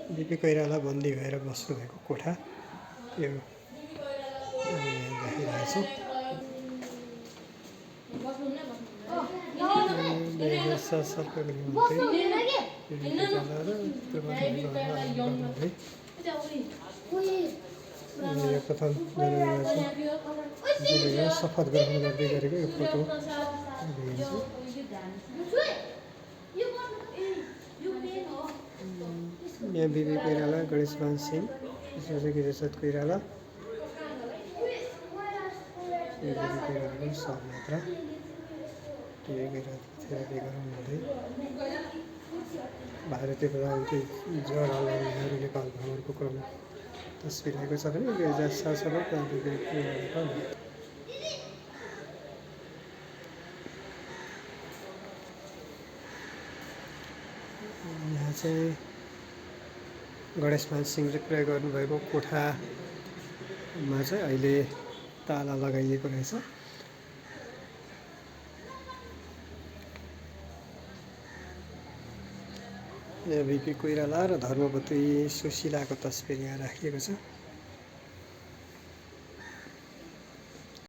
BP Koirala बन्दी भएर बस्नुभएको कोठा यो हामी यहाँ देखिरहेछौँ। 2007 सालको गृहमन्त्री बिपी कोइराला र प्रधानमन्त्री गर्नुहुँदै यो प्रथम जननिर्वाचन शपथ ग्रहण गर्दै गरेको यो फोटो देखिन्छ। यहाँ बिपी कोइराला, गणेशमान सिंह, गिरिजाप्रसाद कोइराला, यो बिपी कोइरालाको शवयात्रा थेरापी गराउनुहुँदै भारतीय प्रधानमन्त्री जवाहरलाल नेहरू नेपाल भ्रमणको क्रम तस्बिर आएको छ भने 2007 सालमा यहाँ चाहिँ गणेशमान सिंहले प्रयोग गर्नुभएको कोठामा चाहिँ अहिले ताला लगाइएको रहेछ। यहाँ बिपी कोइराला र धर्मपत्री सुशीलाको तस्बिर यहाँ राखिएको छ।